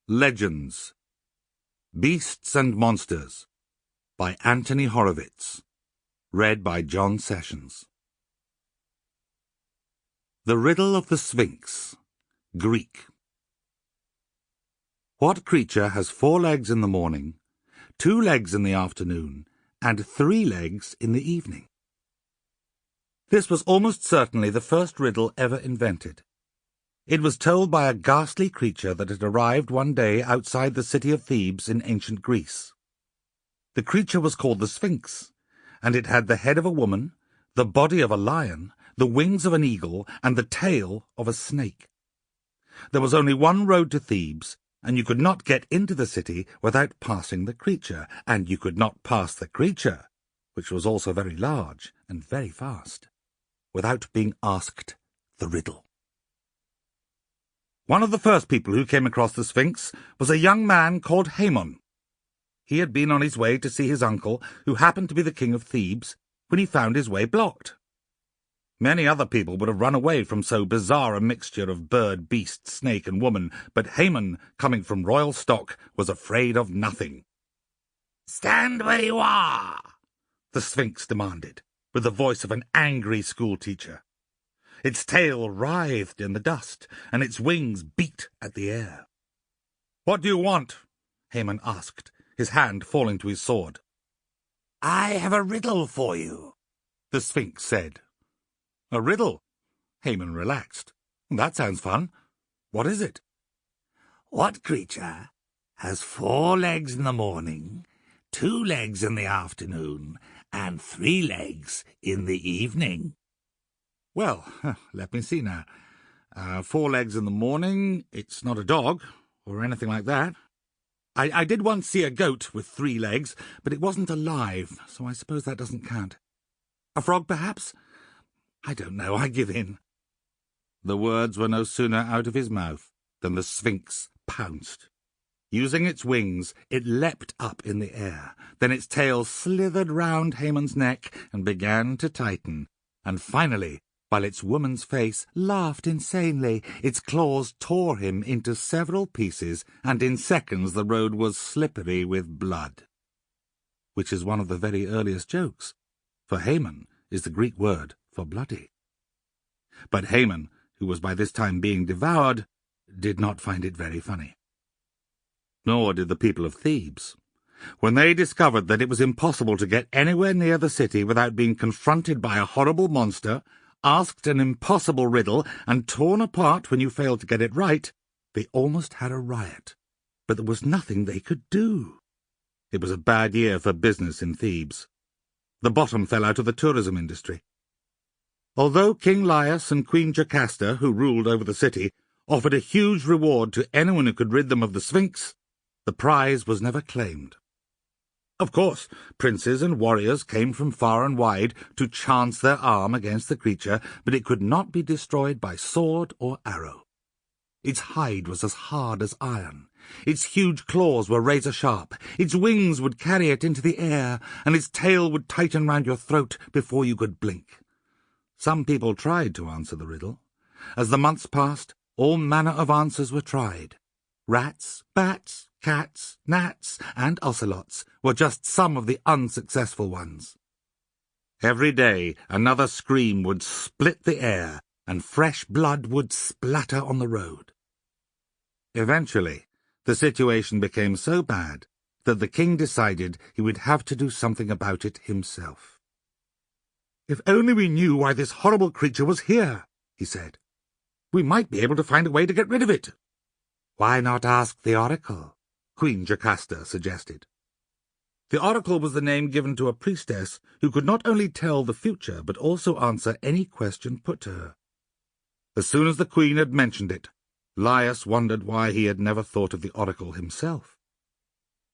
Legends. Beasts and Monsters by Anthony Horowitz. Read by John Sessions. The Riddle of the Sphinx. Greek. What creature has 4 legs in the morning, 2 legs in the afternoon, and 3 legs in the evening? This was almost certainly the first riddle ever invented. It was told by a ghastly creature that had arrived one day outside the city of Thebes in ancient Greece. The creature was called the Sphinx, and it had the head of a woman, the body of a lion, the wings of an eagle, and the tail of a snake. There was only one road to Thebes, and you could not get into the city without passing the creature, and you could not pass the creature, which was also very large and very fast, without being asked the riddle. One of the first people who came across the Sphinx was a young man called Haemon. He had been on his way to see his uncle, who happened to be the king of Thebes, when he found his way blocked. Many other people would have run away from so bizarre a mixture of bird, beast, snake, and woman, but Haemon, coming from royal stock, was afraid of nothing. "Stand where you are," the Sphinx demanded, with the voice of an angry schoolteacher. Its tail writhed in the dust, and its wings beat at the air. "What do you want?" Haemon asked, his hand falling to his sword. "I have a riddle for you," the Sphinx said. "A riddle?" Haemon relaxed. "That sounds fun. What is it?" "What creature has 4 legs in the morning, 2 legs in the afternoon, and 3 legs in the evening?" "Well, let me see now. 4 legs in the morning. It's not a dog, or anything like that. I did once see a goat with 3 legs, but it wasn't alive, so I suppose that doesn't count. A frog, perhaps? I don't know, I give in." The words were no sooner out of his mouth than the Sphinx pounced. Using its wings, it leapt up in the air. Then its tail slithered round Haemon's neck and began to tighten, and finally, while its woman's face laughed insanely, its claws tore him into several pieces, and in seconds the road was slippery with blood. Which is one of the very earliest jokes, for Haemon is the Greek word for bloody. But Haemon, who was by this time being devoured, did not find it very funny. Nor did the people of Thebes. When they discovered that it was impossible to get anywhere near the city without being confronted by a horrible monster, asked an impossible riddle, and torn apart when you failed to get it right, they almost had a riot. But there was nothing they could do. It was a bad year for business in Thebes. The bottom fell out of the tourism industry. Although King Laius and Queen Jocasta, who ruled over the city, offered a huge reward to anyone who could rid them of the Sphinx, the prize was never claimed. Of course, princes and warriors came from far and wide to chance their arm against the creature, but it could not be destroyed by sword or arrow. Its hide was as hard as iron. Its huge claws were razor-sharp. Its wings would carry it into the air, and its tail would tighten round your throat before you could blink. Some people tried to answer the riddle. As the months passed, all manner of answers were tried. Rats, bats, cats, gnats, and ocelots were just some of the unsuccessful ones. Every day another scream would split the air, and fresh blood would splatter on the road. Eventually, the situation became so bad that the king decided he would have to do something about it himself. "If only we knew why this horrible creature was here," he said. "We might be able to find a way to get rid of it." "Why not ask the oracle?" Queen Jocasta suggested. The oracle was the name given to a priestess who could not only tell the future but also answer any question put to her. As soon as the queen had mentioned it, Laius wondered why he had never thought of the oracle himself.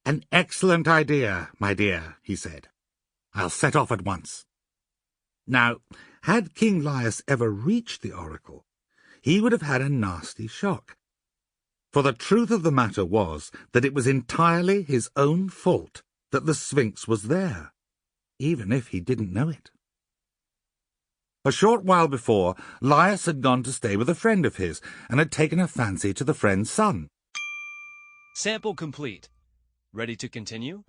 "An excellent idea, my dear," he said. "I'll set off at once." Now, had King Laius ever reached the oracle, he would have had a nasty shock. For the truth of the matter was that it was entirely his own fault that the Sphinx was there, even if he didn't know it. A short while before, Laius had gone to stay with a friend of his, and had taken a fancy to the friend's son. Sample complete. Ready to continue?